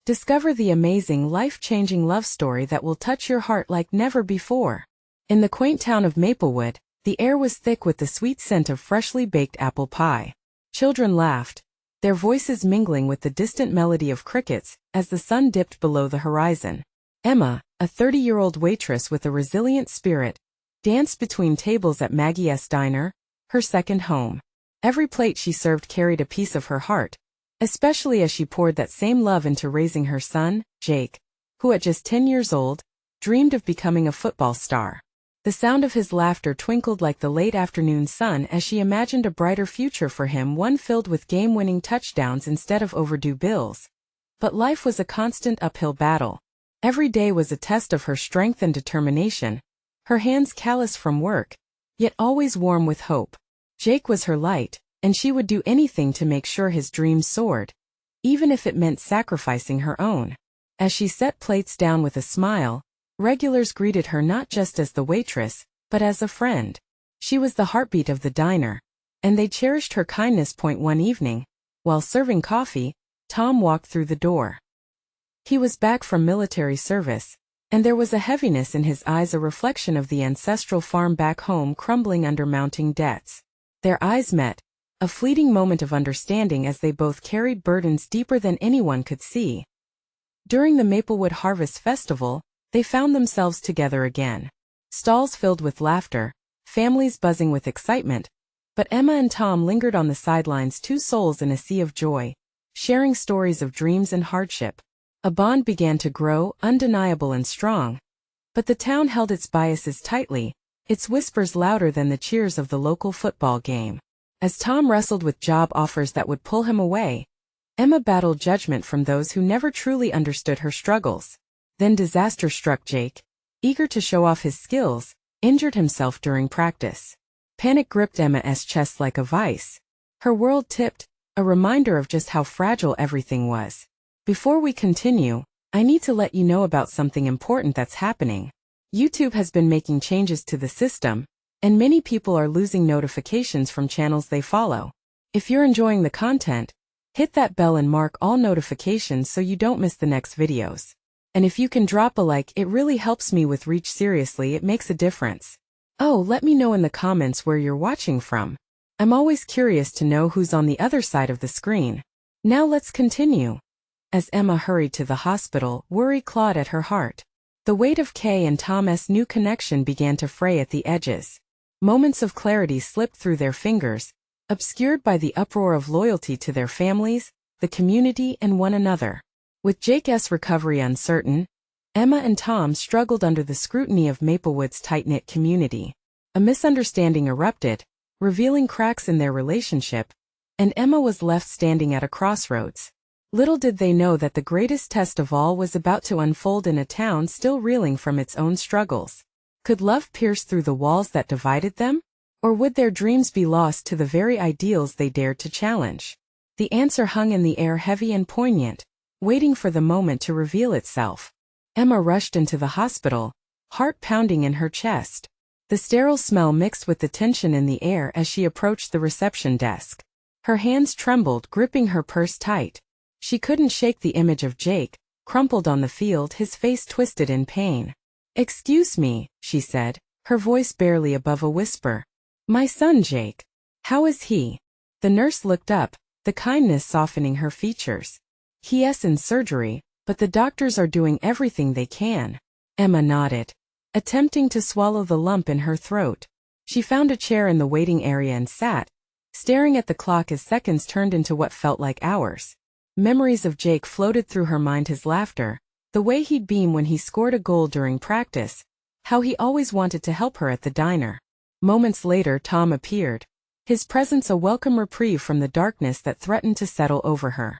Discover the amazing, life-changing love story that will touch your heart like never before. In the quaint town of Maplewood, the air was thick with the sweet scent of freshly baked apple pie. Children laughed, their voices mingling with the distant melody of crickets as the sun dipped below the horizon. Emma, a 30-year-old waitress with a resilient spirit, danced between tables at Maggie's diner, her second home. Every plate she served carried a piece of her heart, especially as she poured that same love into raising her son, Jake, who at just 10 years old, dreamed of becoming a football star. The sound of his laughter twinkled like the late afternoon sun as she imagined a brighter future for him, one filled with game-winning touchdowns instead of overdue bills. But life was a constant uphill battle. Every day was a test of her strength and determination, her hands callous from work, yet always warm with hope. Jake was her light, and she would do anything to make sure his dreams soared, even if it meant sacrificing her own. As she set plates down with a smile, regulars greeted her not just as the waitress, but as a friend. She was the heartbeat of the diner, and they cherished her kindness. One evening, while serving coffee, Tom walked through the door. He was back from military service, and there was a heaviness in his eyes, a reflection of the ancestral farm back home crumbling under mounting debts. Their eyes met, a fleeting moment of understanding as they both carried burdens deeper than anyone could see. During the Maplewood Harvest Festival, they found themselves together again. Stalls filled with laughter, families buzzing with excitement, but Emma and Tom lingered on the sidelines, two souls in a sea of joy, sharing stories of dreams and hardship. A bond began to grow, undeniable and strong. But the town held its biases tightly, its whispers louder than the cheers of the local football game. As Tom wrestled with job offers that would pull him away, Emma battled judgment from those who never truly understood her struggles. Then disaster struck. Jake, eager to show off his skills, injured himself during practice. Panic gripped Emma's chest like a vice. Her world tipped, a reminder of just how fragile everything was. Before we continue, I need to let you know about something important that's happening. YouTube has been making changes to the system, and many people are losing notifications from channels they follow. If you're enjoying the content, hit that bell and mark all notifications so you don't miss the next videos. And if you can drop a like, it really helps me with reach. Seriously, it makes a difference. Oh, let me know in the comments where you're watching from. I'm always curious to know who's on the other side of the screen. Now let's continue. As Emma hurried to the hospital, worry clawed at her heart. The weight of Kay and Tom's new connection began to fray at the edges. Moments of clarity slipped through their fingers, obscured by the uproar of loyalty to their families, the community, and one another. With Jake's recovery uncertain, Emma and Tom struggled under the scrutiny of Maplewood's tight-knit community. A misunderstanding erupted, revealing cracks in their relationship, and Emma was left standing at a crossroads. Little did they know that the greatest test of all was about to unfold in a town still reeling from its own struggles. Could love pierce through the walls that divided them? Or would their dreams be lost to the very ideals they dared to challenge? The answer hung in the air, heavy and poignant, waiting for the moment to reveal itself. Emma rushed into the hospital, heart pounding in her chest. The sterile smell mixed with the tension in the air as she approached the reception desk. Her hands trembled, gripping her purse tight. She couldn't shake the image of Jake, crumpled on the field, his face twisted in pain. "Excuse me," she said, her voice barely above a whisper. "My son Jake. How is he?" The nurse looked up, the kindness softening her features. "He's in surgery, but the doctors are doing everything they can." Emma nodded, attempting to swallow the lump in her throat. She found a chair in the waiting area and sat, staring at the clock as seconds turned into what felt like hours. Memories of Jake floated through her mind, his laughter, the way he'd beam when he scored a goal during practice, how he always wanted to help her at the diner. Moments later, Tom appeared, his presence a welcome reprieve from the darkness that threatened to settle over her.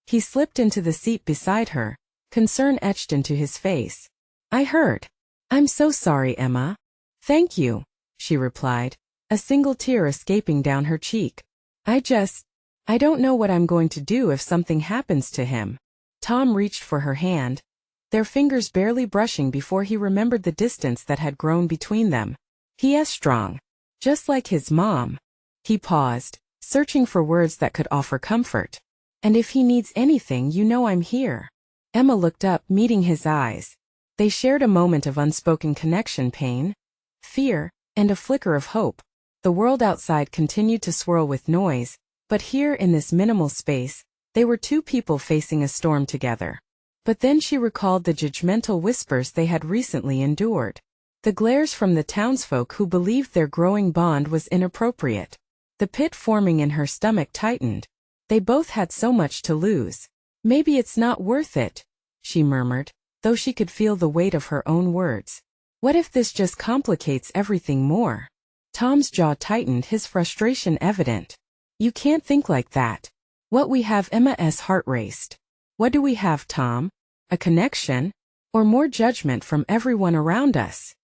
He slipped into the seat beside her, concern etched into his face. "I heard. I'm so sorry, Emma." "Thank you," she replied, a single tear escaping down her cheek. I don't know what I'm going to do if something happens to him." Tom reached for her hand, their fingers barely brushing before he remembered the distance that had grown between them. "He's strong. Just like his mom." He paused, searching for words that could offer comfort. And if he needs anything, you know I'm here. Emma looked up, meeting his eyes. They shared a moment of unspoken connection, pain, fear, and a flicker of hope. The world outside continued to swirl with noise, but here in this minimal space, they were two people facing a storm together. But then she recalled the judgmental whispers they had recently endured. The glares from the townsfolk who believed their growing bond was inappropriate. The pit forming in her stomach tightened. They both had so much to lose. Maybe it's not worth it, she murmured, though she could feel the weight of her own words. What if this just complicates everything more? Tom's jaw tightened, his frustration evident. You can't think like that. What we have, Emma's heart raced. What do we have, Tom? A connection? Or more judgment from everyone around us?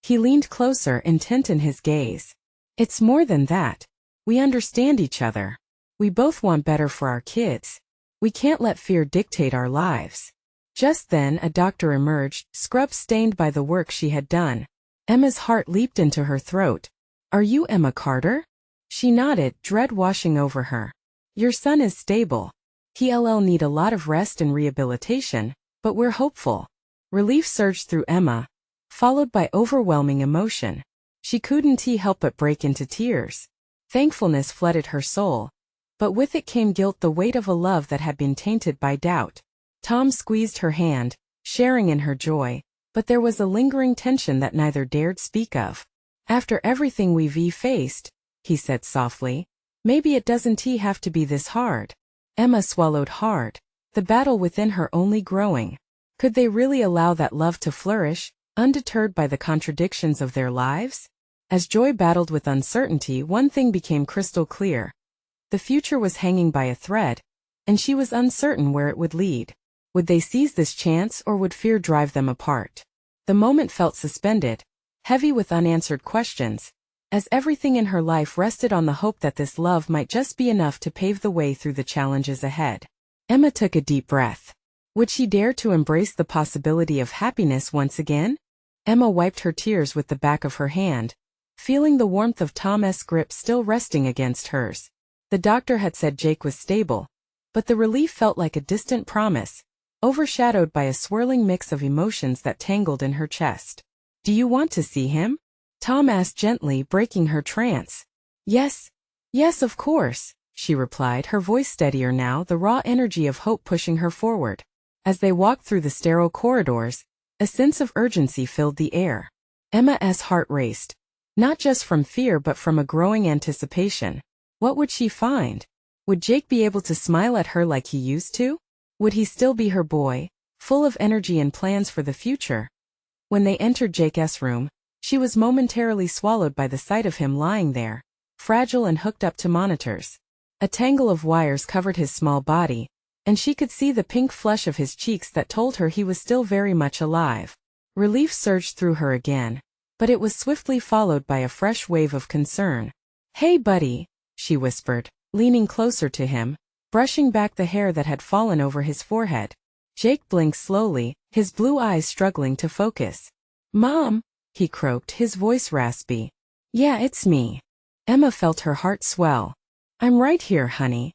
He leaned closer, intent in his gaze. It's more than that. We understand each other. We both want better for our kids. We can't let fear dictate our lives. Just then a doctor emerged, scrub stained by the work she had done. Emma's heart leaped into her throat. Are you Emma Carter? She nodded, dread washing over her. Your son is stable. He'll need a lot of rest and rehabilitation, but we're hopeful. Relief surged through Emma, followed by overwhelming emotion. She couldn't help but break into tears. Thankfulness flooded her soul, but with it came guilt, the weight of a love that had been tainted by doubt. Tom squeezed her hand, sharing in her joy, but there was a lingering tension that neither dared speak of. After everything we've faced, he said softly, maybe it doesn't have to be this hard. Emma swallowed hard, the battle within her only growing. Could they really allow that love to flourish, undeterred by the contradictions of their lives? As joy battled with uncertainty, one thing became crystal clear. The future was hanging by a thread, and she was uncertain where it would lead. Would they seize this chance, or would fear drive them apart? The moment felt suspended, heavy with unanswered questions, as everything in her life rested on the hope that this love might just be enough to pave the way through the challenges ahead. Emma took a deep breath. Would she dare to embrace the possibility of happiness once again? Emma wiped her tears with the back of her hand, feeling the warmth of Tom's grip still resting against hers. The doctor had said Jake was stable, but the relief felt like a distant promise, overshadowed by a swirling mix of emotions that tangled in her chest. Do you want to see him? Tom asked gently, breaking her trance. Yes, of course, she replied, her voice steadier now, the raw energy of hope pushing her forward. As they walked through the sterile corridors, a sense of urgency filled the air. Emma's heart raced, not just from fear but from a growing anticipation. What would she find? Would Jake be able to smile at her like he used to? Would he still be her boy, full of energy and plans for the future? When they entered Jake's room, she was momentarily swallowed by the sight of him lying there, fragile and hooked up to monitors. A tangle of wires covered his small body, and she could see the pink flush of his cheeks that told her he was still very much alive. Relief surged through her again, but it was swiftly followed by a fresh wave of concern. Hey buddy, she whispered, leaning closer to him, brushing back the hair that had fallen over his forehead. Jake blinked slowly, his blue eyes struggling to focus. Mom, he croaked, his voice raspy. Yeah, it's me. Emma felt her heart swell. I'm right here, honey.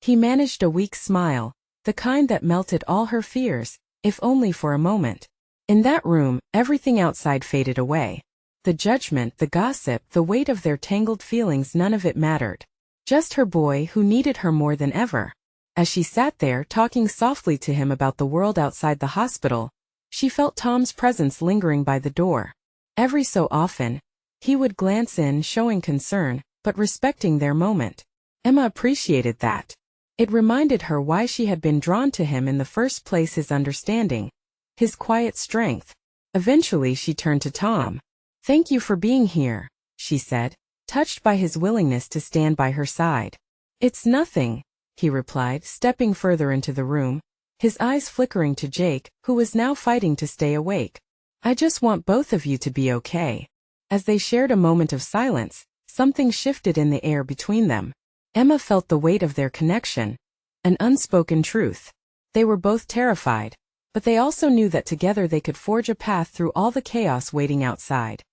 He managed a weak smile, the kind that melted all her fears, if only for a moment. In that room, everything outside faded away. The judgment, the gossip, the weight of their tangled feelings, none of it mattered. Just her boy who needed her more than ever. As she sat there talking softly to him about the world outside the hospital, she felt Tom's presence lingering by the door. Every so often, he would glance in, showing concern, but respecting their moment. Emma appreciated that. It reminded her why she had been drawn to him in the first place, his understanding, his quiet strength. Eventually she turned to Tom. Thank you for being here, she said, touched by his willingness to stand by her side. It's nothing, he replied, stepping further into the room, his eyes flickering to Jake, who was now fighting to stay awake. I just want both of you to be okay. As they shared a moment of silence, something shifted in the air between them. Emma felt the weight of their connection, an unspoken truth. They were both terrified, but they also knew that together they could forge a path through all the chaos waiting outside.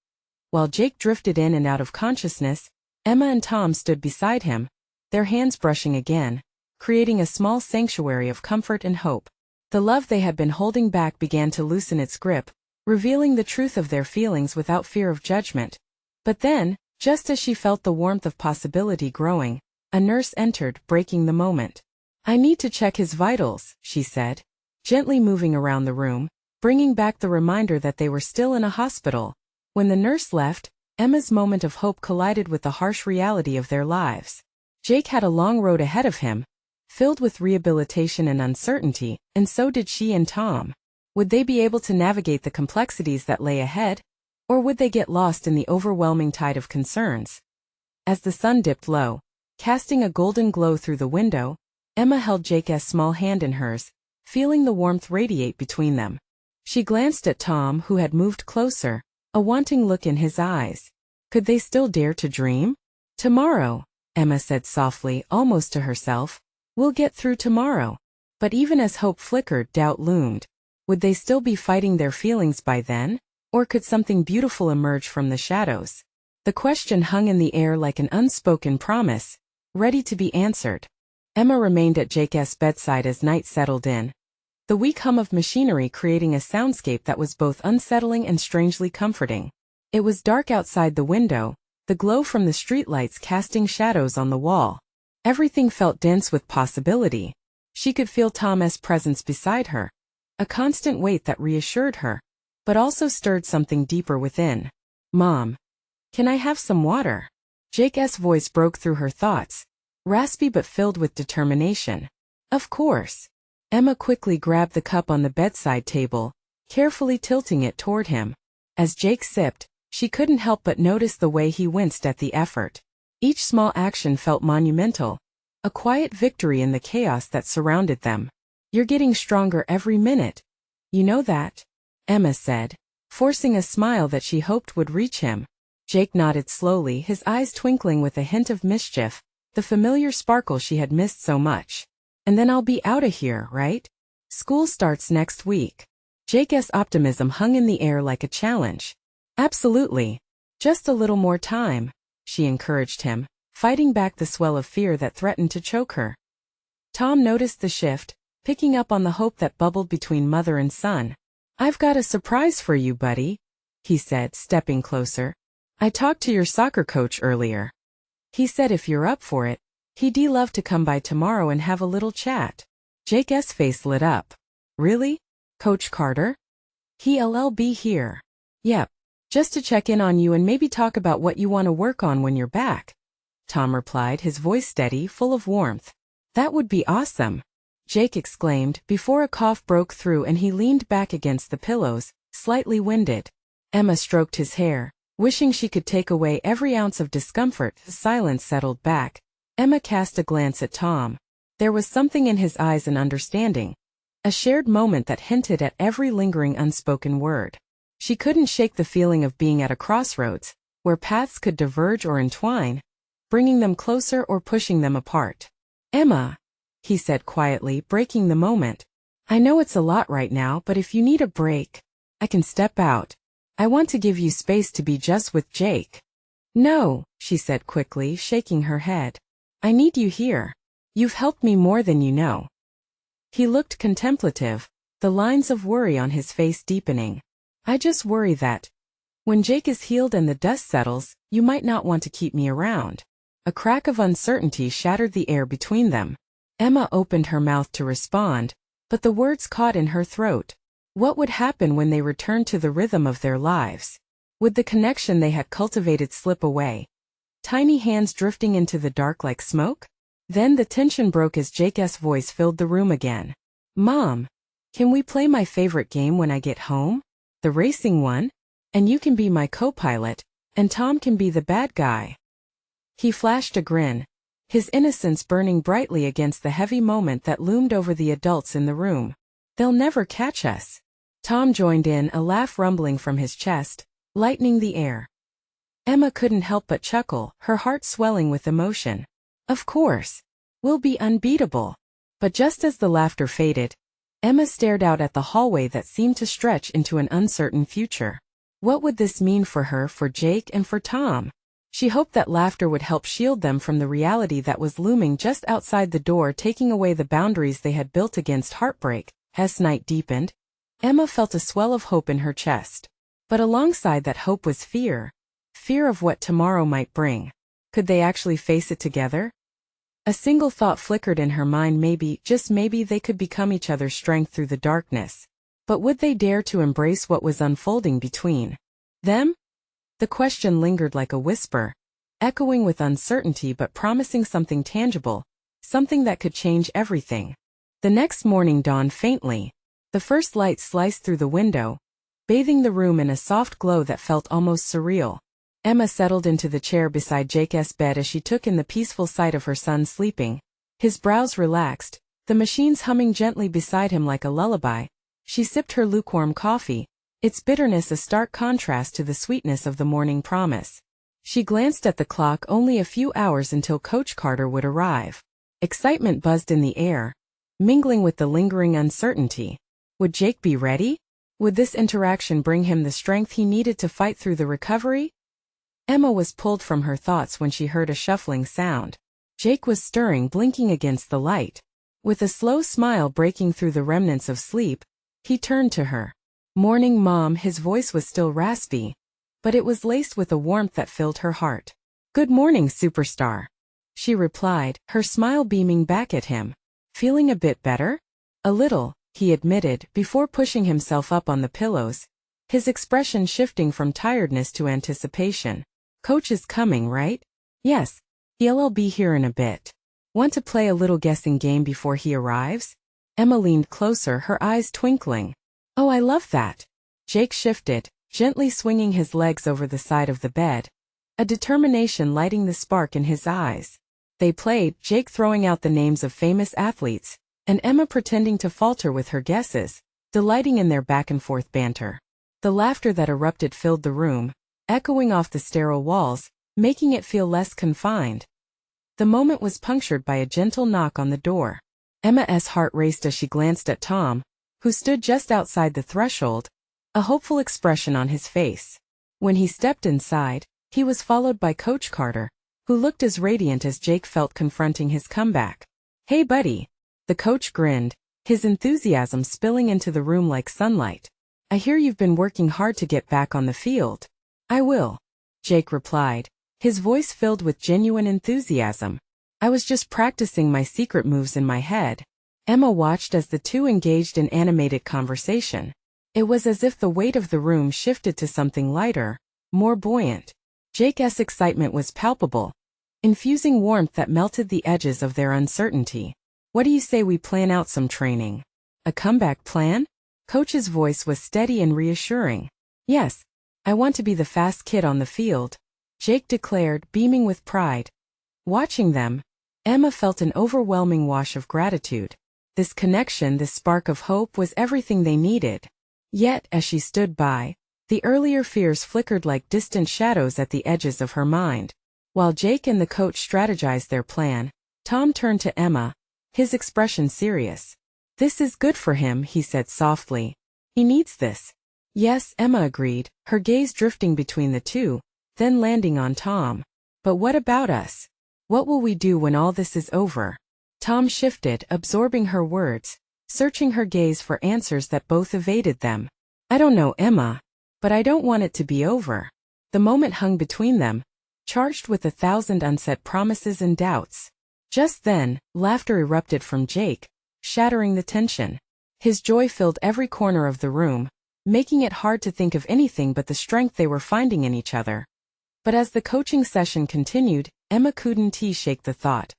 While Jake drifted in and out of consciousness, Emma and Tom stood beside him, their hands brushing again, creating a small sanctuary of comfort and hope. The love they had been holding back began to loosen its grip, revealing the truth of their feelings without fear of judgment. But then, just as she felt the warmth of possibility growing, a nurse entered, breaking the moment. "I need to check his vitals," she said, gently moving around the room, bringing back the reminder that they were still in a hospital. When the nurse left, Emma's moment of hope collided with the harsh reality of their lives. Jake had a long road ahead of him, filled with rehabilitation and uncertainty, and so did she and Tom. Would they be able to navigate the complexities that lay ahead, or would they get lost in the overwhelming tide of concerns? As the sun dipped low, casting a golden glow through the window, Emma held Jake's small hand in hers, feeling the warmth radiate between them. She glanced at Tom, who had moved closer, a wanting look in his eyes. Could they still dare to dream? "Tomorrow," Emma said softly, almost to herself. "We'll get through tomorrow." But even as hope flickered, doubt loomed. Would they still be fighting their feelings by then? Or could something beautiful emerge from the shadows? The question hung in the air like an unspoken promise, ready to be answered. Emma remained at Jake's bedside as night settled in, the weak hum of machinery creating a soundscape that was both unsettling and strangely comforting. It was dark outside the window, the glow from the streetlights casting shadows on the wall. Everything felt dense with possibility. She could feel Tom's presence beside her, a constant weight that reassured her, but also stirred something deeper within. "Mom, can I have some water?" Jake's voice broke through her thoughts, raspy but filled with determination. "Of course." Emma quickly grabbed the cup on the bedside table, carefully tilting it toward him. As Jake sipped, she couldn't help but notice the way he winced at the effort. Each small action felt monumental, a quiet victory in the chaos that surrounded them. "You're getting stronger every minute. You know that?" Emma said, forcing a smile that she hoped would reach him. Jake nodded slowly, his eyes twinkling with a hint of mischief, the familiar sparkle she had missed so much. "And then I'll be out of here, right? School starts next week." Jake's optimism hung in the air like a challenge. "Absolutely. Just a little more time," she encouraged him, fighting back the swell of fear that threatened to choke her. Tom noticed the shift, picking up on the hope that bubbled between mother and son. "I've got a surprise for you, buddy," he said, stepping closer. "I talked to your soccer coach earlier. He said if you're up for it, he'd love to come by tomorrow and have a little chat." Jake's face lit up. "Really? Coach Carter? He'll be here." "Yep. Just to check in on you and maybe talk about what you want to work on when you're back," Tom replied, his voice steady, full of warmth. "That would be awesome," Jake exclaimed, before a cough broke through and he leaned back against the pillows, slightly winded. Emma stroked his hair, wishing she could take away every ounce of discomfort. The silence settled back. Emma cast a glance at Tom. There was something in his eyes and understanding, a shared moment that hinted at every lingering unspoken word. She couldn't shake the feeling of being at a crossroads, where paths could diverge or entwine, bringing them closer or pushing them apart. "Emma," he said quietly, breaking the moment. "I know it's a lot right now, but if you need a break, I can step out. I want to give you space to be just with Jake." "No," she said quickly, shaking her head. "I need you here. You've helped me more than you know." He looked contemplative, the lines of worry on his face deepening. "I just worry that, when Jake is healed and the dust settles, you might not want to keep me around." A crack of uncertainty shattered the air between them. Emma opened her mouth to respond, but the words caught in her throat. What would happen when they returned to the rhythm of their lives? Would the connection they had cultivated slip away, tiny hands drifting into the dark like smoke? Then the tension broke as Jake's voice filled the room again. "Mom, can we play my favorite game when I get home? The racing one? And you can be my co-pilot, and Tom can be the bad guy." He flashed a grin, his innocence burning brightly against the heavy moment that loomed over the adults in the room. "They'll never catch us." Tom joined in, a laugh rumbling from his chest, lightening the air. Emma couldn't help but chuckle, her heart swelling with emotion. "Of course. We'll be unbeatable." But just as the laughter faded, Emma stared out at the hallway that seemed to stretch into an uncertain future. What would this mean for her, for Jake, and for Tom? She hoped that laughter would help shield them from the reality that was looming just outside the door, taking away the boundaries they had built against heartbreak. As night deepened, Emma felt a swell of hope in her chest. But alongside that hope was fear. Fear of what tomorrow might bring. Could they actually face it together? A single thought flickered in her mind: maybe, just maybe, they could become each other's strength through the darkness. But would they dare to embrace what was unfolding between them? The question lingered like a whisper, echoing with uncertainty but promising something tangible, something that could change everything. The next morning dawned faintly. The first light sliced through the window, bathing the room in a soft glow that felt almost surreal. Emma settled into the chair beside Jake's bed as she took in the peaceful sight of her son sleeping. His brows relaxed, the machines humming gently beside him like a lullaby. She sipped her lukewarm coffee, its bitterness a stark contrast to the sweetness of the morning promise. She glanced at the clock: only a few hours until Coach Carter would arrive. Excitement buzzed in the air, mingling with the lingering uncertainty. Would Jake be ready? Would this interaction bring him the strength he needed to fight through the recovery? Emma was pulled from her thoughts when she heard a shuffling sound. Jake was stirring, blinking against the light. With a slow smile breaking through the remnants of sleep, he turned to her. "Morning, Mom." His voice was still raspy, but it was laced with a warmth that filled her heart. "Good morning, superstar," she replied, her smile beaming back at him. "Feeling a bit better?" "A little," he admitted, before pushing himself up on the pillows, his expression shifting from tiredness to anticipation. "Coach is coming, right?" "Yes. He'll be here in a bit. Want to play a little guessing game before he arrives?" Emma leaned closer, her eyes twinkling. "Oh, I love that." Jake shifted, gently swinging his legs over the side of the bed, a determination lighting the spark in his eyes. They played, Jake throwing out the names of famous athletes, and Emma pretending to falter with her guesses, delighting in their back-and-forth banter. The laughter that erupted filled the room, echoing off the sterile walls, making it feel less confined. The moment was punctured by a gentle knock on the door. Emma's heart raced as she glanced at Tom, who stood just outside the threshold, a hopeful expression on his face. When he stepped inside, he was followed by Coach Carter, who looked as radiant as Jake felt confronting his comeback. "Hey buddy." The coach grinned, his enthusiasm spilling into the room like sunlight. "I hear you've been working hard to get back on the field." "I will," Jake replied, his voice filled with genuine enthusiasm. "I was just practicing my secret moves in my head." Emma watched as the two engaged in animated conversation. It was as if the weight of the room shifted to something lighter, more buoyant. Jake's excitement was palpable, infusing warmth that melted the edges of their uncertainty. "What do you say we plan out some training?" "A comeback plan?" Coach's voice was steady and reassuring. "Yes, I want to be the fast kid on the field," Jake declared, beaming with pride. Watching them, Emma felt an overwhelming wash of gratitude. This connection, this spark of hope, was everything they needed. Yet, as she stood by, the earlier fears flickered like distant shadows at the edges of her mind. While Jake and the coach strategized their plan, Tom turned to Emma, his expression serious. "This is good for him," he said softly. "He needs this." "Yes," Emma agreed, her gaze drifting between the two, then landing on Tom. "But what about us? What will we do when all this is over?" Tom shifted, absorbing her words, searching her gaze for answers that both evaded them. "I don't know, Emma, but I don't want it to be over." The moment hung between them, charged with 1,000 unsaid promises and doubts. Just then, laughter erupted from Jake, shattering the tension. His joy filled every corner of the room, making it hard to think of anything but the strength they were finding in each other. But as the coaching session continued, Emma couldn't shake the thought.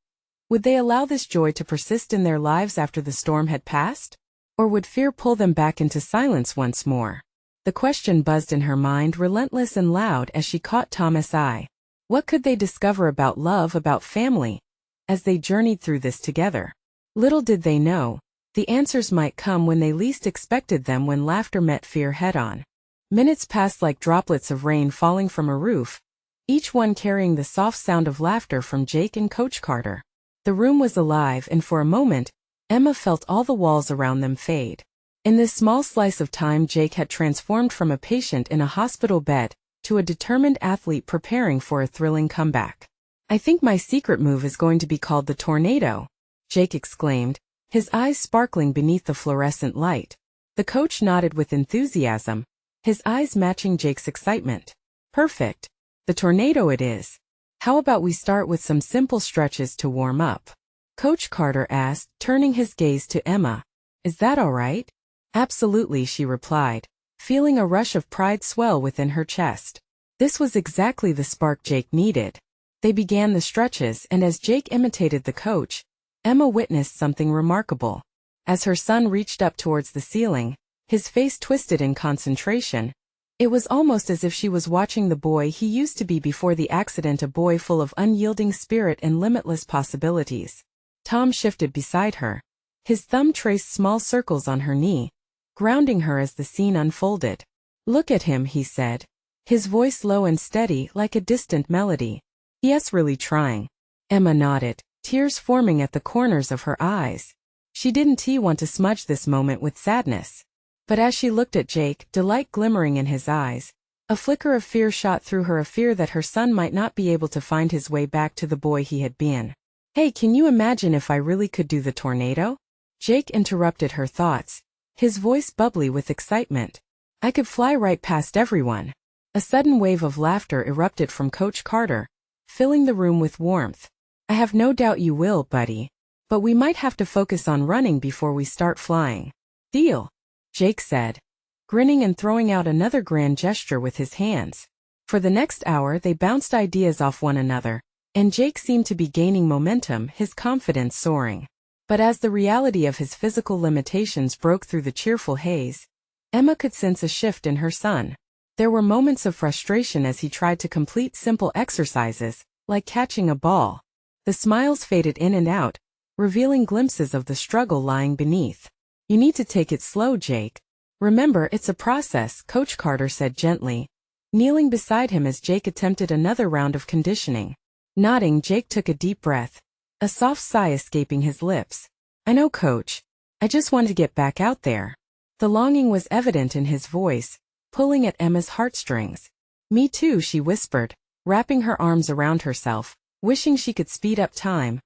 Would they allow this joy to persist in their lives after the storm had passed? Or would fear pull them back into silence once more? The question buzzed in her mind, relentless and loud, as she caught Tom's eye. What could they discover about love, about family, as they journeyed through this together? Little did they know, the answers might come when they least expected them, when laughter met fear head-on. Minutes passed like droplets of rain falling from a roof, each one carrying the soft sound of laughter from Jake and Coach Carter. The room was alive, and for a moment, Emma felt all the walls around them fade. In this small slice of time, Jake had transformed from a patient in a hospital bed to a determined athlete preparing for a thrilling comeback. "I think my secret move is going to be called the tornado," Jake exclaimed, his eyes sparkling beneath the fluorescent light. The coach nodded with enthusiasm, his eyes matching Jake's excitement. "Perfect. The tornado it is. How about we start with some simple stretches to warm up?" Coach Carter asked, turning his gaze to Emma. "Is that all right?" "Absolutely," she replied, feeling a rush of pride swell within her chest. This was exactly the spark Jake needed. They began the stretches, and as Jake imitated the coach, Emma witnessed something remarkable. As her son reached up towards the ceiling, his face twisted in concentration. It was almost as if she was watching the boy he used to be before the accident, a boy full of unyielding spirit and limitless possibilities. Tom shifted beside her. His thumb traced small circles on her knee, grounding her as the scene unfolded. "Look at him," he said, his voice low and steady like a distant melody. "Yes, really trying." Emma nodded, tears forming at the corners of her eyes. She didn't want to smudge this moment with sadness. But as she looked at Jake, delight glimmering in his eyes, a flicker of fear shot through her, a fear that her son might not be able to find his way back to the boy he had been. "Hey, can you imagine if I really could do the tornado?" Jake interrupted her thoughts, his voice bubbly with excitement. "I could fly right past everyone." A sudden wave of laughter erupted from Coach Carter, filling the room with warmth. "I have no doubt you will, buddy. But we might have to focus on running before we start flying." "Deal," Jake said, grinning and throwing out another grand gesture with his hands. For the next hour they bounced ideas off one another, and Jake seemed to be gaining momentum, his confidence soaring. But as the reality of his physical limitations broke through the cheerful haze, Emma could sense a shift in her son. There were moments of frustration as he tried to complete simple exercises, like catching a ball. The smiles faded in and out, revealing glimpses of the struggle lying beneath. "You need to take it slow, Jake. Remember, it's a process," Coach Carter said gently, kneeling beside him as Jake attempted another round of conditioning. Nodding, Jake took a deep breath, a soft sigh escaping his lips. "I know, Coach. I just want to get back out there." The longing was evident in his voice, pulling at Emma's heartstrings. "Me too," she whispered, wrapping her arms around herself, wishing she could speed up time,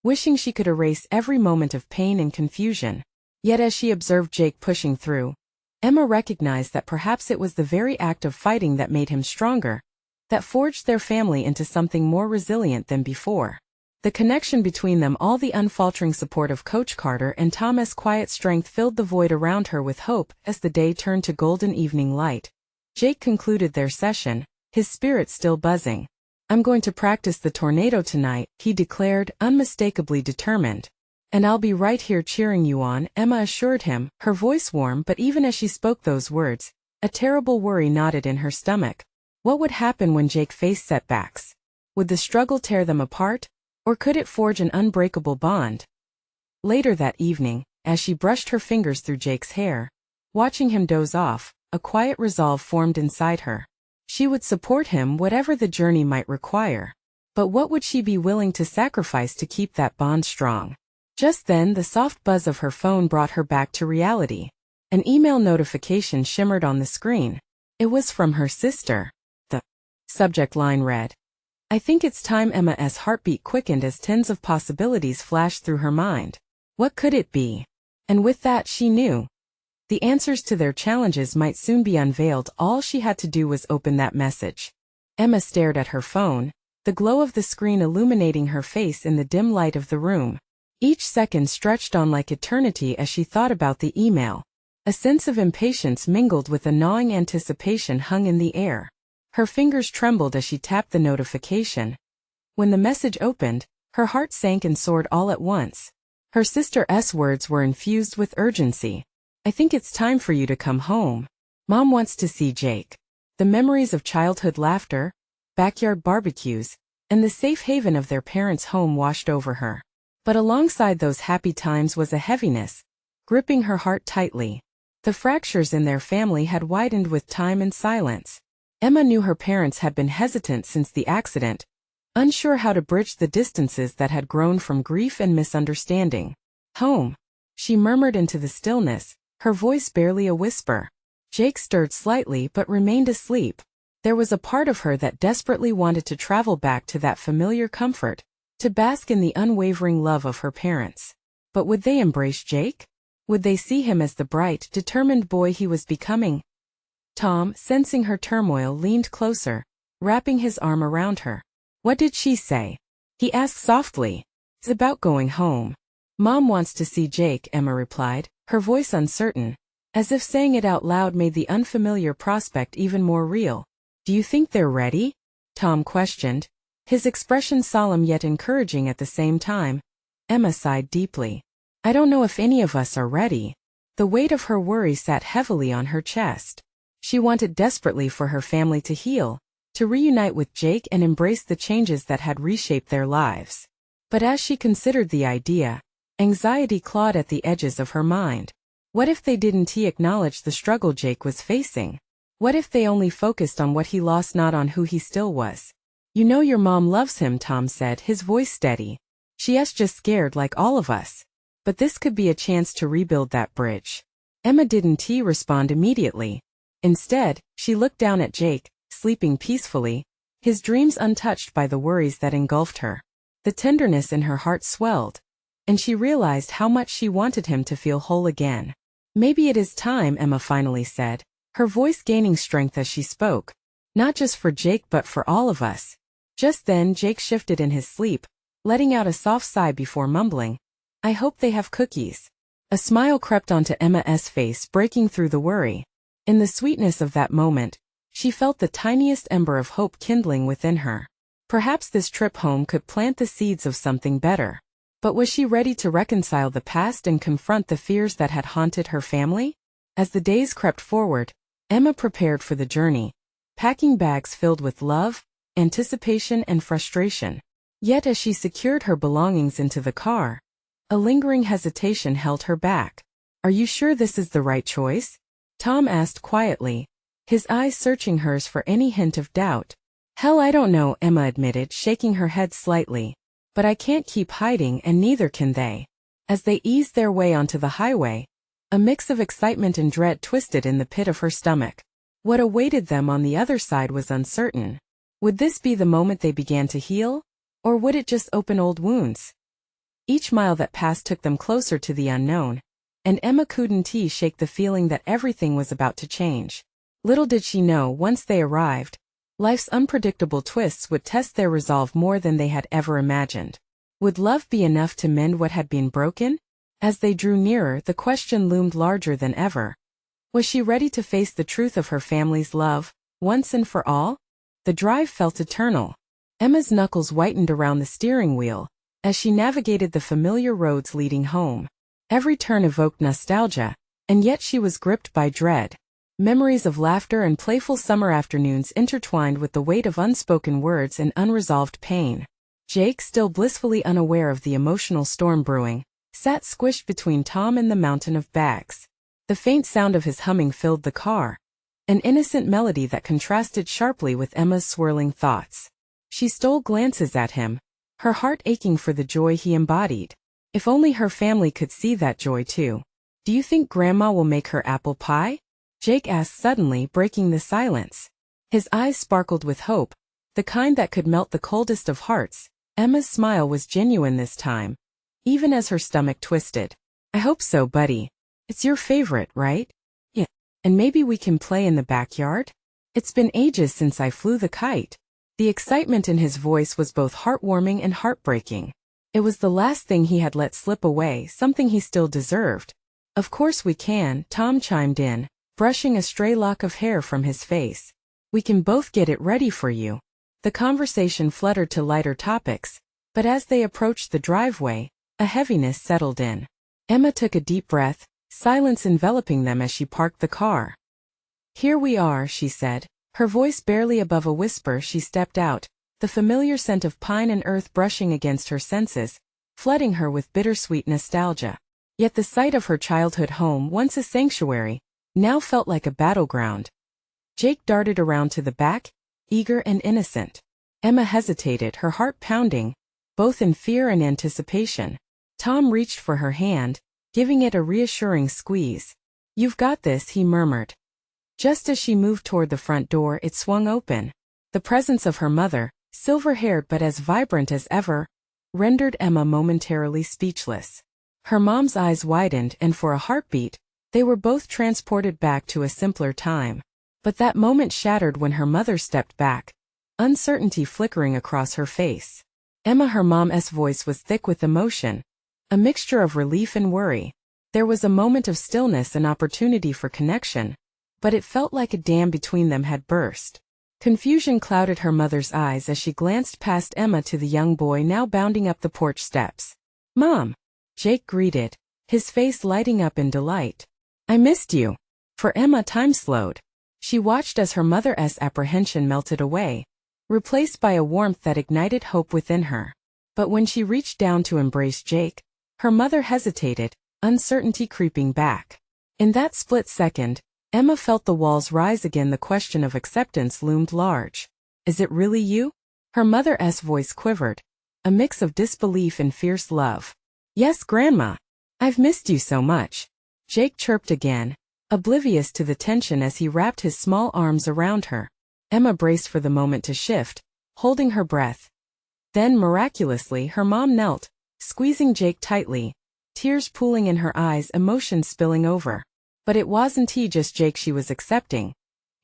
wishing she could erase every moment of pain and confusion. Yet as she observed Jake pushing through, Emma recognized that perhaps it was the very act of fighting that made him stronger, that forged their family into something more resilient than before. The connection between them, all the unfaltering support of Coach Carter and Tom's quiet strength, filled the void around her with hope. As the day turned to golden evening light, Jake concluded their session, his spirit still buzzing. "I'm going to practice the tornado tonight," he declared, unmistakably determined. "And I'll be right here cheering you on," Emma assured him, her voice warm. But even as she spoke those words, a terrible worry knotted in her stomach. What would happen when Jake faced setbacks? Would the struggle tear them apart, or could it forge an unbreakable bond? Later that evening, as she brushed her fingers through Jake's hair, watching him doze off, a quiet resolve formed inside her. She would support him whatever the journey might require. But what would she be willing to sacrifice to keep that bond strong? Just then the soft buzz of her phone brought her back to reality. An email notification shimmered on the screen. It was from her sister. The subject line read, "I think it's time." Emma's heartbeat quickened as tens of possibilities flashed through her mind. What could it be? And with that she knew the answers to their challenges might soon be unveiled. All she had to do was open that message. Emma stared at her phone, the glow of the screen illuminating her face in the dim light of the room. Each second stretched on like eternity as she thought about the email. A sense of impatience mingled with a gnawing anticipation hung in the air. Her fingers trembled as she tapped the notification. When the message opened, her heart sank and soared all at once. Her sister's words were infused with urgency. "I think it's time for you to come home. Mom wants to see Jake." The memories of childhood laughter, backyard barbecues, and the safe haven of their parents' home washed over her. But alongside those happy times was a heaviness, gripping her heart tightly. The fractures in their family had widened with time and silence. Emma knew her parents had been hesitant since the accident, unsure how to bridge the distances that had grown from grief and misunderstanding. "Home," she murmured into the stillness, her voice barely a whisper. Jake stirred slightly but remained asleep. There was a part of her that desperately wanted to travel back to that familiar comfort, to bask in the unwavering love of her parents. But would they embrace Jake? Would they see him as the bright, determined boy he was becoming? Tom, sensing her turmoil, leaned closer, wrapping his arm around her. "What did she say?" he asked softly. "It's about going home. Mom wants to see Jake," Emma replied, her voice uncertain, as if saying it out loud made the unfamiliar prospect even more real. "Do you think they're ready?" Tom questioned, his expression solemn yet encouraging at the same time. Emma sighed deeply. "I don't know if any of us are ready." The weight of her worry sat heavily on her chest. She wanted desperately for her family to heal, to reunite with Jake and embrace the changes that had reshaped their lives. But as she considered the idea, anxiety clawed at the edges of her mind. What if they didn't acknowledge the struggle Jake was facing? What if they only focused on what he lost, not on who he still was? "You know your mom loves him," Tom said, his voice steady. "She's just scared like all of us. But this could be a chance to rebuild that bridge." Emma didn't respond immediately. Instead, she looked down at Jake, sleeping peacefully, his dreams untouched by the worries that engulfed her. The tenderness in her heart swelled, and she realized how much she wanted him to feel whole again. "Maybe it is time," Emma finally said, her voice gaining strength as she spoke. "Not just for Jake but for all of us." Just then Jake shifted in his sleep, letting out a soft sigh before mumbling, "I hope they have cookies." A smile crept onto Emma's face, breaking through the worry. In the sweetness of that moment, she felt the tiniest ember of hope kindling within her. Perhaps this trip home could plant the seeds of something better. But was she ready to reconcile the past and confront the fears that had haunted her family? As the days crept forward, Emma prepared for the journey, packing bags filled with love, anticipation, and frustration. Yet as she secured her belongings into the car, a lingering hesitation held her back. "Are you sure this is the right choice?" Tom asked quietly, his eyes searching hers for any hint of doubt. "Hell, I don't know," Emma admitted, shaking her head slightly. "But I can't keep hiding, and neither can they." As they eased their way onto the highway, a mix of excitement and dread twisted in the pit of her stomach. What awaited them on the other side was uncertain. Would this be the moment they began to heal? Or would it just open old wounds? Each mile that passed took them closer to the unknown, and Emma couldn't shake the feeling that everything was about to change. Little did she know, once they arrived, life's unpredictable twists would test their resolve more than they had ever imagined. Would love be enough to mend what had been broken? As they drew nearer, the question loomed larger than ever. Was she ready to face the truth of her family's love, once and for all? The drive felt eternal. Emma's knuckles whitened around the steering wheel as she navigated the familiar roads leading home. Every turn evoked nostalgia, and yet she was gripped by dread. Memories of laughter and playful summer afternoons intertwined with the weight of unspoken words and unresolved pain. Jake, still blissfully unaware of the emotional storm brewing, sat squished between Tom and the mountain of bags. The faint sound of his humming filled the car, an innocent melody that contrasted sharply with Emma's swirling thoughts. She stole glances at him, her heart aching for the joy he embodied. If only her family could see that joy too. "Do you think Grandma will make her apple pie?" Jake asked suddenly, breaking the silence. His eyes sparkled with hope, the kind that could melt the coldest of hearts. Emma's smile was genuine this time, even as her stomach twisted. "I hope so, buddy. It's your favorite, right?" "Yeah. And maybe we can play in the backyard? It's been ages since I flew the kite." The excitement in his voice was both heartwarming and heartbreaking. It was the last thing he had let slip away, something he still deserved. "Of course we can," Tom chimed in, brushing a stray lock of hair from his face. "We can both get it ready for you." The conversation fluttered to lighter topics, but as they approached the driveway, a heaviness settled in. Emma took a deep breath, silence enveloping them as she parked the car. "Here we are," she said, her voice barely above a whisper. She stepped out, the familiar scent of pine and earth brushing against her senses, flooding her with bittersweet nostalgia. Yet the sight of her childhood home, once a sanctuary, now felt like a battleground. Jake darted around to the back, eager and innocent. Emma hesitated, her heart pounding, both in fear and anticipation. Tom reached for her hand, giving it a reassuring squeeze. "You've got this," he murmured. Just as she moved toward the front door, it swung open. The presence of her mother, silver-haired but as vibrant as ever, rendered Emma momentarily speechless. Her mom's eyes widened, and for a heartbeat, they were both transported back to a simpler time. But that moment shattered when her mother stepped back, uncertainty flickering across her face. Her mom's voice was thick with emotion, a mixture of relief and worry. There was a moment of stillness and opportunity for connection, but it felt like a dam between them had burst. Confusion clouded her mother's eyes as she glanced past Emma to the young boy now bounding up the porch steps. "Mom!" Jake greeted, his face lighting up in delight. "I missed you." For Emma, time slowed. She watched as her mother's apprehension melted away, replaced by a warmth that ignited hope within her. But when she reached down to embrace Jake, her mother hesitated, uncertainty creeping back. In that split second, Emma felt the walls rise again. The question of acceptance loomed large. "Is it really you?" Her mother's voice quivered, a mix of disbelief and fierce love. "Yes, Grandma. I've missed you so much," Jake chirped again, oblivious to the tension as he wrapped his small arms around her. Emma braced for the moment to shift, holding her breath. Then, miraculously, her mom knelt, squeezing Jake tightly, tears pooling in her eyes, emotion spilling over. But it wasn't just Jake she was accepting.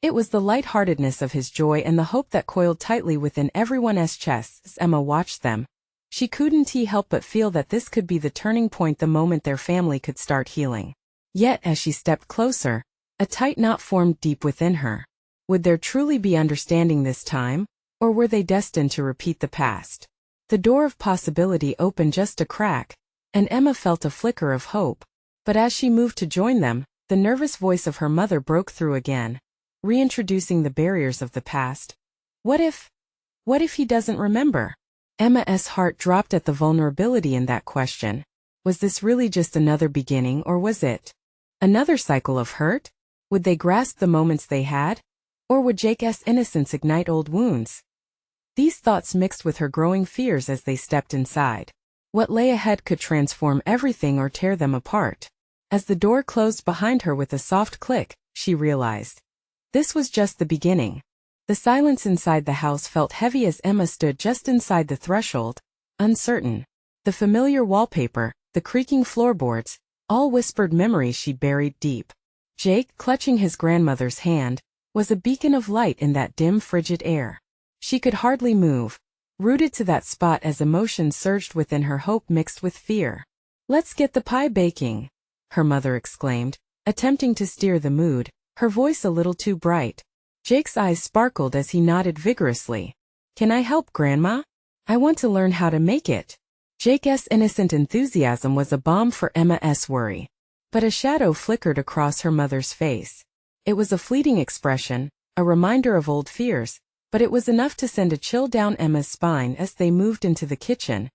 It was the lightheartedness of his joy and the hope that coiled tightly within everyone's chests as Emma watched them. She couldn't help but feel that this could be the turning point, the moment their family could start healing. Yet as she stepped closer, a tight knot formed deep within her. Would there truly be understanding this time, or were they destined to repeat the past? The door of possibility opened just a crack, and Emma felt a flicker of hope. But as she moved to join them, the nervous voice of her mother broke through again, reintroducing the barriers of the past. What if he doesn't remember? Emma's heart dropped at the vulnerability in that question. Was this really just another beginning, or was it another cycle of hurt? Would they grasp the moments they had? Or would Jake's innocence ignite old wounds? These thoughts mixed with her growing fears as they stepped inside. What lay ahead could transform everything or tear them apart. As the door closed behind her with a soft click, she realized this was just the beginning. The silence inside the house felt heavy as Emma stood just inside the threshold, uncertain. The familiar wallpaper, the creaking floorboards, all whispered memories she buried deep. Jake, clutching his grandmother's hand, was a beacon of light in that dim, frigid air. She could hardly move, rooted to that spot as emotion surged within her, hope mixed with fear. "Let's get the pie baking," her mother exclaimed, attempting to steer the mood, her voice a little too bright. Jake's eyes sparkled as he nodded vigorously. "Can I help, Grandma? I want to learn how to make it." Jake's innocent enthusiasm was a balm for Emma's worry. But a shadow flickered across her mother's face. It was a fleeting expression, a reminder of old fears, but it was enough to send a chill down Emma's spine. As they moved into the kitchen,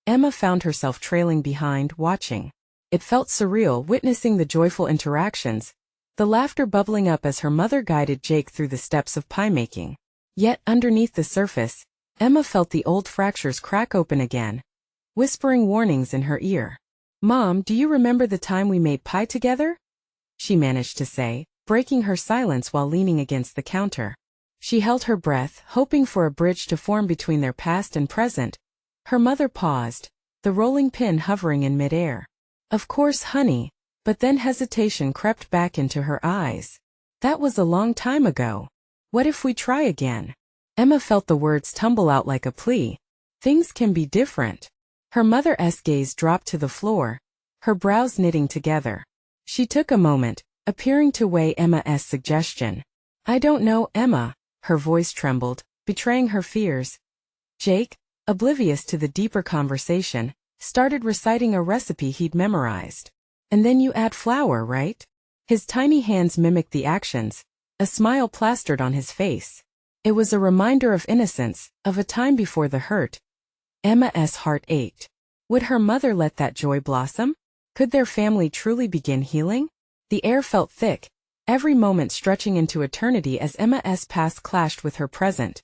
Emma found herself trailing behind, watching. It felt surreal, witnessing the joyful interactions, the laughter bubbling up as her mother guided Jake through the steps of pie making. Yet underneath the surface, Emma felt the old fractures crack open again, whispering warnings in her ear. "Mom, do you remember the time we made pie together?" she managed to say, breaking her silence while leaning against the counter. She held her breath, hoping for a bridge to form between their past and present. Her mother paused, the rolling pin hovering in midair. "Of course, honey," but then hesitation crept back into her eyes. "That was a long time ago. What if we try again?" Emma felt the words tumble out like a plea. Things can be different. Her mother's gaze dropped to the floor, her brows knitting together. She took a moment, appearing to weigh Emma's suggestion. "I don't know, Emma," her voice trembled, betraying her fears. Jake, oblivious to the deeper conversation, started reciting a recipe he'd memorized. "And then you add flour, right?" His tiny hands mimicked the actions, a smile plastered on his face. It was a reminder of innocence, of a time before the hurt. Emma's heart ached. Would her mother let that joy blossom? Could their family truly begin healing? The air felt thick, every moment stretching into eternity as Emma's past clashed with her present.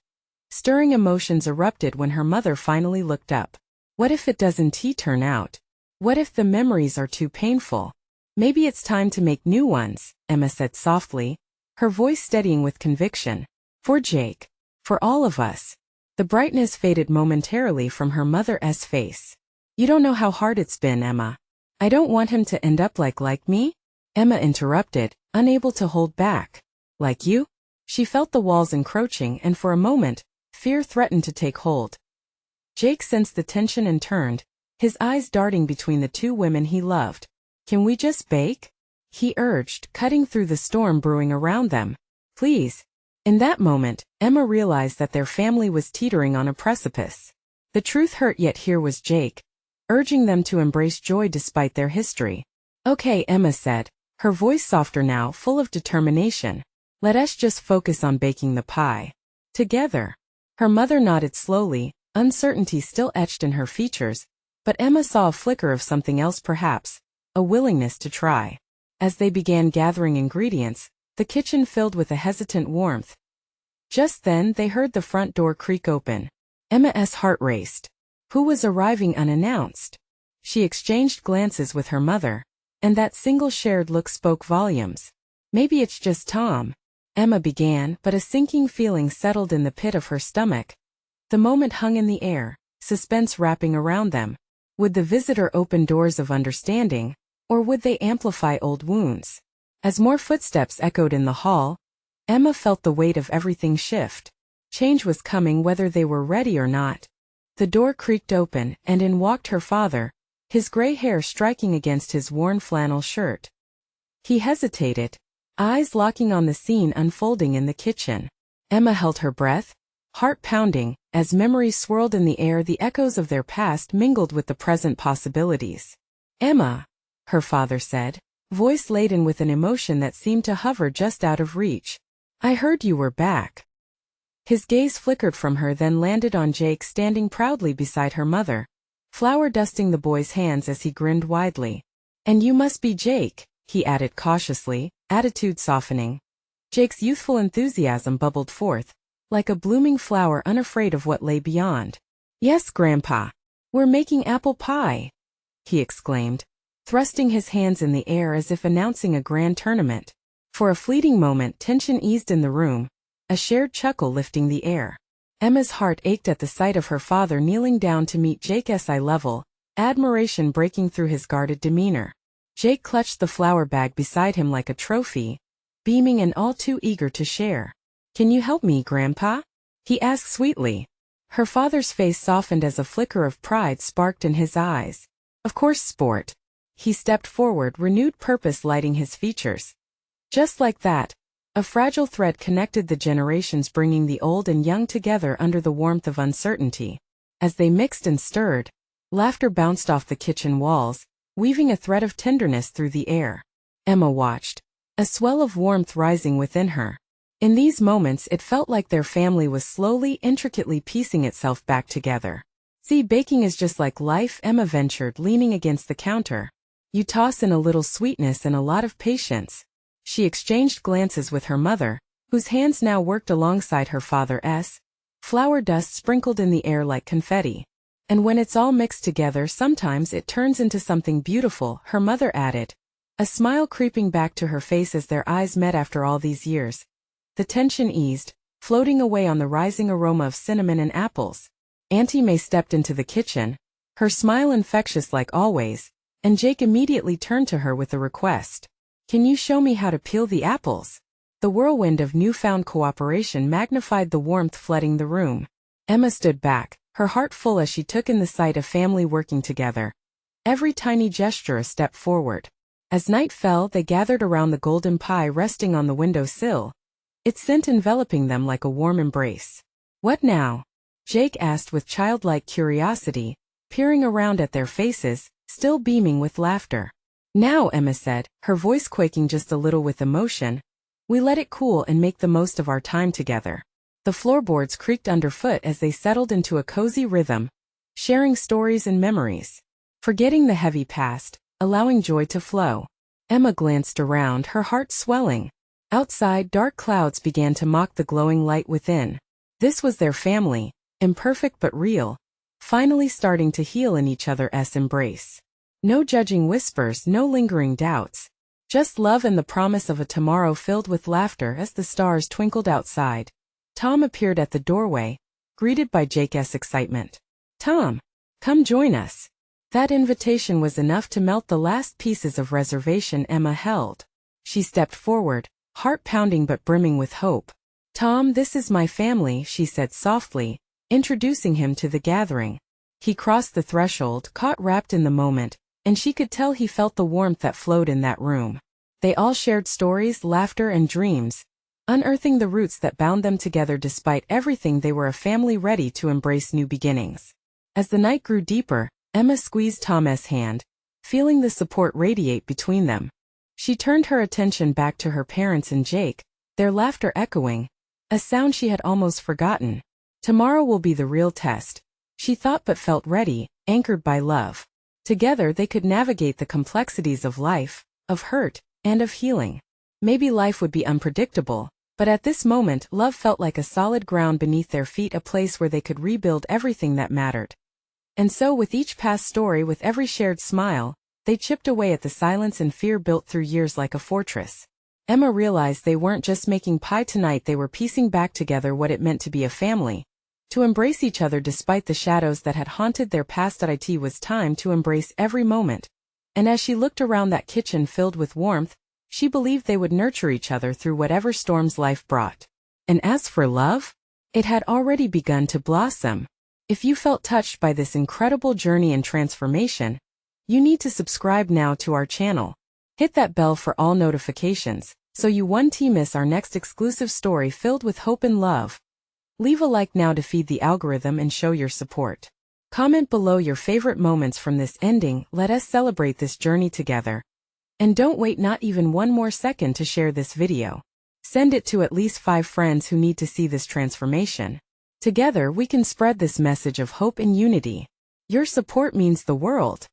Stirring emotions erupted when her mother finally looked up. What if it doesn't turn out? What if the memories are too painful? "Maybe it's time to make new ones," Emma said softly, her voice steadying with conviction. For Jake. For all of us. The brightness faded momentarily from her mother's face. You don't know how hard it's been, Emma. I don't want him to end up like me? Emma interrupted, unable to hold back. Like you? She felt the walls encroaching and for a moment, fear threatened to take hold. Jake sensed the tension and turned, his eyes darting between the two women he loved. Can we just bake? He urged, cutting through the storm brewing around them. Please. In that moment, Emma realized that their family was teetering on a precipice. The truth hurt, yet here was Jake, urging them to embrace joy despite their history. Okay, Emma said, her voice softer now, full of determination. Let us just focus on baking the pie. Together. Her mother nodded slowly, uncertainty still etched in her features, but Emma saw a flicker of something else perhaps, a willingness to try. As they began gathering ingredients, the kitchen filled with a hesitant warmth. Just then they heard the front door creak open. Emma's heart raced. Who was arriving unannounced? She exchanged glances with her mother, and that single shared look spoke volumes. Maybe it's just Tom, Emma began, but a sinking feeling settled in the pit of her stomach. The moment hung in the air, suspense wrapping around them. Would the visitor open doors of understanding, or would they amplify old wounds? As more footsteps echoed in the hall, Emma felt the weight of everything shift. Change was coming whether they were ready or not. The door creaked open, and in walked her father, his gray hair striking against his worn flannel shirt. He hesitated, eyes locking on the scene unfolding in the kitchen. Emma held her breath, heart pounding, as memories swirled in the air. The echoes of their past mingled with the present possibilities. Emma, her father said, voice laden with an emotion that seemed to hover just out of reach. I heard you were back. His gaze flickered from her, then landed on Jake standing proudly beside her mother, flour dusting the boy's hands as he grinned widely. And you must be Jake, he added cautiously, attitude softening. Jake's youthful enthusiasm bubbled forth, like a blooming flower unafraid of what lay beyond. Yes, Grandpa. We're making apple pie, he exclaimed, thrusting his hands in the air as if announcing a grand tournament. For a fleeting moment tension eased in the room, a shared chuckle lifting the air. Emma's heart ached at the sight of her father kneeling down to meet Jake's eye level, admiration breaking through his guarded demeanor. Jake clutched the flour bag beside him like a trophy, beaming and all too eager to share. Can you help me, Grandpa? He asked sweetly. Her father's face softened as a flicker of pride sparked in his eyes. Of course, sport. He stepped forward, renewed purpose lighting his features. Just like that, a fragile thread connected the generations, bringing the old and young together under the warmth of uncertainty. As they mixed and stirred, laughter bounced off the kitchen walls, weaving a thread of tenderness through the air. Emma watched, a swell of warmth rising within her. In these moments it felt like their family was slowly, intricately piecing itself back together. See, baking is just like life, Emma ventured, leaning against the counter. You toss in a little sweetness and a lot of patience. She exchanged glances with her mother, whose hands now worked alongside her father's. Flour dust sprinkled in the air like confetti. And when it's all mixed together, sometimes it turns into something beautiful, her mother added, a smile creeping back to her face as their eyes met after all these years. The tension eased, floating away on the rising aroma of cinnamon and apples. Auntie May stepped into the kitchen, her smile infectious like always, and Jake immediately turned to her with a request. Can you show me how to peel the apples? The whirlwind of newfound cooperation magnified the warmth flooding the room. Emma stood back, her heart full as she took in the sight of family working together. Every tiny gesture a step forward. As night fell, they gathered around the golden pie resting on the window sill, its scent enveloping them like a warm embrace. What now? Jake asked with childlike curiosity, peering around at their faces, still beaming with laughter. Now, Emma said, her voice quaking just a little with emotion, we let it cool and make the most of our time together. The floorboards creaked underfoot as they settled into a cozy rhythm, sharing stories and memories, forgetting the heavy past, allowing joy to flow. Emma glanced around, her heart swelling. Outside, dark clouds began to mock the glowing light within. This was their family, imperfect but real, finally starting to heal in each other's embrace. No judging whispers, no lingering doubts. Just love and the promise of a tomorrow filled with laughter as the stars twinkled outside. Tom appeared at the doorway, greeted by Jake's excitement. "Tom, come join us." That invitation was enough to melt the last pieces of reservation Emma held. She stepped forward, heart pounding but brimming with hope. "Tom, this is my family," she said softly, introducing him to the gathering. He crossed the threshold, caught wrapped in the moment, and she could tell he felt the warmth that flowed in that room. They all shared stories, laughter, and dreams, unearthing the roots that bound them together. Despite everything, they were a family ready to embrace new beginnings. As the night grew deeper, Emma squeezed Tom's hand, feeling the support radiate between them. She turned her attention back to her parents and Jake, their laughter echoing, a sound she had almost forgotten. Tomorrow will be the real test, she thought, but felt ready, anchored by love. Together they could navigate the complexities of life, of hurt, and of healing. Maybe life would be unpredictable, but at this moment love felt like a solid ground beneath their feet, a place where they could rebuild everything that mattered. And so with each past story, with every shared smile, they chipped away at the silence and fear built through years like a fortress. Emma realized they weren't just making pie tonight, they were piecing back together what it meant to be a family. To embrace each other despite the shadows that had haunted their past. It was time to embrace every moment. And as she looked around that kitchen filled with warmth, she believed they would nurture each other through whatever storms life brought. And as for love, it had already begun to blossom. If you felt touched by this incredible journey and transformation, you need to subscribe now to our channel. Hit that bell for all notifications, so you won't miss our next exclusive story filled with hope and love. Leave a like now to feed the algorithm and show your support. Comment below your favorite moments from this ending. Let us celebrate this journey together. And don't wait not even one more second to share this video. Send it to at least 5 friends who need to see this transformation. Together we can spread this message of hope and unity. Your support means the world.